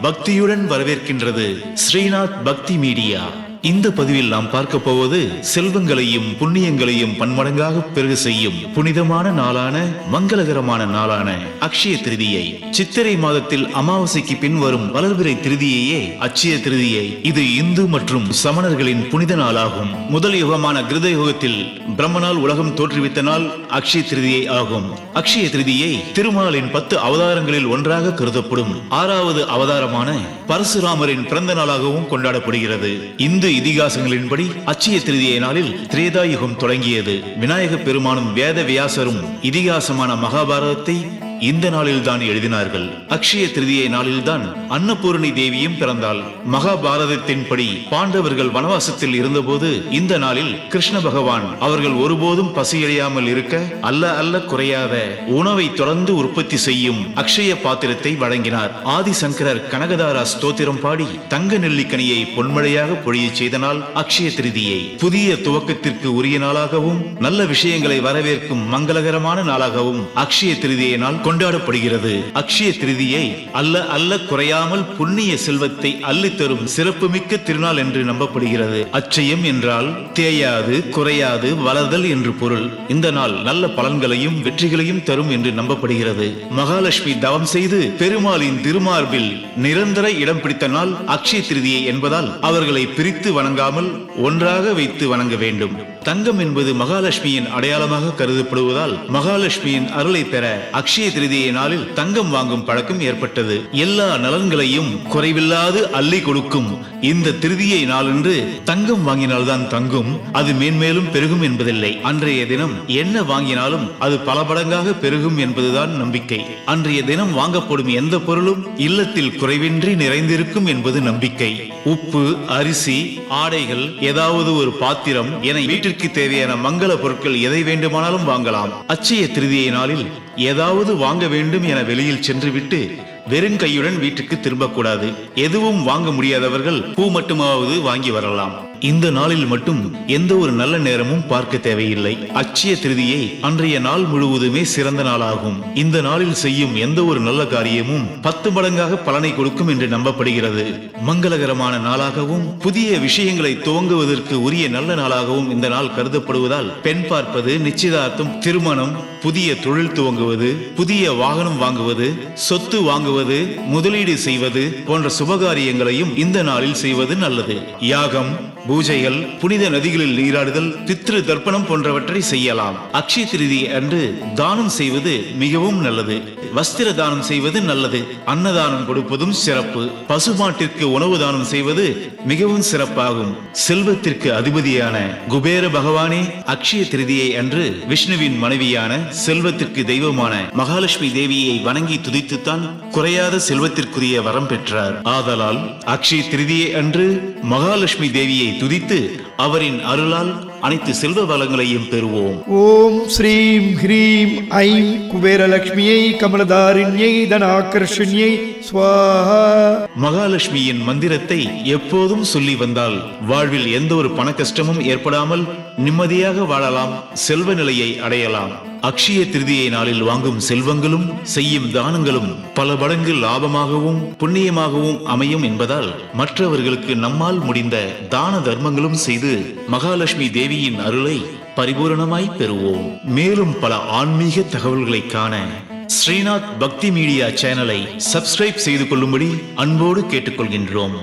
பக்தியுடன் வரவேற்கின்றது ஸ்ரீநாத் பக்தி மீடியா. இந்த பதிவில் நாம் பார்க்க போவது செல்வங்களையும் புண்ணியங்களையும் பன்மடங்காக பெருக செய்யும் புனிதமான நாளான மங்களகரமான நாளான அக்ஷய திருதியை. சித்திரை மாதத்தில் அமாவாசைக்கு பின் வரும் வளர்பிறை திருதியையே அட்சய திருதியை. இது இந்து மற்றும் சமணர்களின் புனித நாளாகும். முதல் யுகமான கிருத யுகத்தில் பிரம்மனால் உலகம் தோற்றுவித்த நாள் அக்ஷய திருதியை ஆகும். அக்ஷய திருதியை திருமாலின் 10 அவதாரங்களில் ஒன்றாக கருதப்படும் 6வது அவதாரமான பரசுராமரின் பிறந்த நாளாகவும் கொண்டாடப்படுகிறது. இந்து இதிகாசங்களின்படி அட்சய திருதியை நாளில் திரேதா யுகம் தொடங்கியது. விநாயக பெருமானும் வேத வியாசரும் இதிகாசமான மகாபாரதத்தை இந்த நாளில் தான் எழுதினார்கள். அக்ஷய திருதியை நாளில்தான் அன்னபூரணி தேவியும் பிறந்தாள். மகாபாரதத்தின்படி பாண்டவர்கள் வனவாசத்தில் இருந்தபோது இந்த நாளில் கிருஷ்ண பகவான் அவர்கள் ஒருபோதும் பசியடையாமல் இருக்க அல்ல குறையாத உணவை தொடர்ந்து உற்பத்தி செய்யும் அக்ஷய பாத்திரத்தை வழங்கினார். ஆதிசங்கரர் கனகதாரா ஸ்தோத்திரம் பாடி தங்க நெல்லிக்கனியை பொன்மழையாக பொழிய செய்த நாள் அக்ஷய திருதியை. புதிய துவக்கத்திற்கு உரிய நாளாகவும் நல்ல விஷயங்களை வரவேற்கும் மங்களகரமான நாளாகவும் அக்ஷய திருதியை நாள் கொண்டாடப்படுகிறது. அக்ஷய திருதியை அல்ல குறையாமல் புண்ணிய செல்வத்தை அள்ளி தரும் சிறப்புமிக்க திருநாள் என்று நம்பப்படுகிறது. அட்சயம் என்றால் தேயாது குறையாது வளர்தல் என்று பொருள். இந்த நாள் நல்ல பலன்களையும் வெற்றிகளையும் தரும் என்று நம்பப்படுகிறது. மகாலட்சுமி தவம் செய்து பெருமாளின் திருமார்பில் நிரந்தர இடம் பிடித்த நாள் அக்ஷய திருதியை என்பதால் அவர்களை பிரித்து வணங்காமல் ஒன்றாக வைத்து வணங்க வேண்டும். தங்கம் என்பது மகாலட்சுமியின் அடையாளமாக கருதப்படுவதால் மகாலட்சுமியின் அருளை பெற அக்ஷய திருதியை நாளில் தங்கம் வாங்கும் பழக்கம் ஏற்பட்டது. எல்லா நலன்களையும் குறைவில்லாது அள்ளி கொடுக்கும் இந்த திருதியை நாளன்று தங்கம் வாங்கினால்தான் தங்கும், அது மேன்மேலும் பெருகும் என்பதில்லை. அன்றைய தினம் என்ன வாங்கினாலும் அது பல மடங்காக பெருகும் என்பதுதான் நம்பிக்கை. அன்றைய தினம் வாங்கப்படும் எந்த பொருளும் இல்லத்தில் குறைவின்றி நிறைந்திருக்கும் என்பது நம்பிக்கை. உப்பு, அரிசி, ஆடைகள், ஏதாவது ஒரு பாத்திரம் என வீட்டிற்கு தேவையான மங்கள பொருட்கள் எதை வேண்டுமானாலும் வாங்கலாம். அட்சய திருதியை நாளில் ஏதாவது வாங்க வேண்டும் என வெளியில் சென்றுவிட்டு வெறுங்கையுடன் வீட்டுக்கு திரும்பக்கூடாது. எதுவும் வாங்க முடியாதவர்கள் பூ மட்டுமாவது வாங்கி வரலாம். இந்த நாளில் மட்டும் எந்த ஒரு நல்ல நேரமும் பார்க்க தேவையில்லை. அட்சய திருதியை அன்றைய நாள் முழுவதுமே சிறந்த நாளாகும். இந்த நாளில் செய்யும் எந்த ஒரு நல்ல காரியமும் 10 மடங்காக பலனை கொடுக்கும் என்று நம்பப்படுகிறது. மங்களகரமான நாளாகவும் புதிய விஷயங்களை துவங்குவதற்கு உரிய நல்ல நாளாகவும் இந்த நாள் கருதப்படுவதால் பெண் பார்ப்பது, நிச்சயதார்த்தம், திருமணம், புதிய தொழில் துவங்குவது, புதிய வாகனம் வாங்குவது, சொத்து வாங்குவது, முதலீடு செய்வது போன்ற சுபகாரியங்களையும் இந்த நாளில் செய்வது நல்லது. யாகம், பூஜைகள், புனித நதிகளில் நீராடுதல், பித்ரு தர்ப்பணம் போன்றவற்றை செய்யலாம். அக்ஷய திருதி அன்று தானம் செய்வது மிகவும் நல்லது. வஸ்திர தானம் செய்வது நல்லது. அன்னதானம் கொடுப்பதும் சிறப்பு. பசுமாட்டிற்கு உணவு தானம் செய்வது மிகவும் சிறப்பாகும். செல்வத்திற்கு அதிபதியான குபேர பகவானே அக்ஷய திருதியை அன்று விஷ்ணுவின் மனைவியான செல்வத்திற்கு தெய்வமான மகாலட்சுமி தேவியை வணங்கி துதித்துத்தான் குறையாத செல்வத்திற்குரிய வரம் பெற்றார். ஆதலால் அக்ஷய திருதியை அன்று மகாலட்சுமி தேவியை துதித்து அவரின் அருளால் அனைத்து செல்வ வளங்களையும் பெறுவோம். ஓம் ஸ்ரீம் ஹ்ரீம் ஐம் குபேரலட்சுமியை கமலதாரிண்யை தனாகர்ஷண்யை ஸ்வாஹா. மகாலட்சுமியின் மந்திரத்தை எப்போதும் சொல்லி வந்தால் வாழ்வில் எந்த ஒரு பண கஷ்டமும் ஏற்படாமல் நிம்மதியாக வாழலாம், செல்வ நிலையை அடையலாம். அக்ஷய திருதியை நாளில் வாங்கும் செல்வங்களும் செய்யும் தானங்களும் பல மடங்கு லாபமாகவும் புண்ணியமாகவும் அமையும் என்பதால் மற்றவர்களுக்கு நம்மால் முடிந்த தான தர்மங்களும் செய்து மகாலட்சுமி தேவியின் அருளை பரிபூரணமாய் பெறுவோம். மேலும் பல ஆன்மீக தகவல்களை காண ஸ்ரீநாத் பக்தி மீடியா சேனலை சப்ஸ்கிரைப் செய்து கொள்ளும்படி அன்போடு கேட்டுக்கொள்கின்றோம்.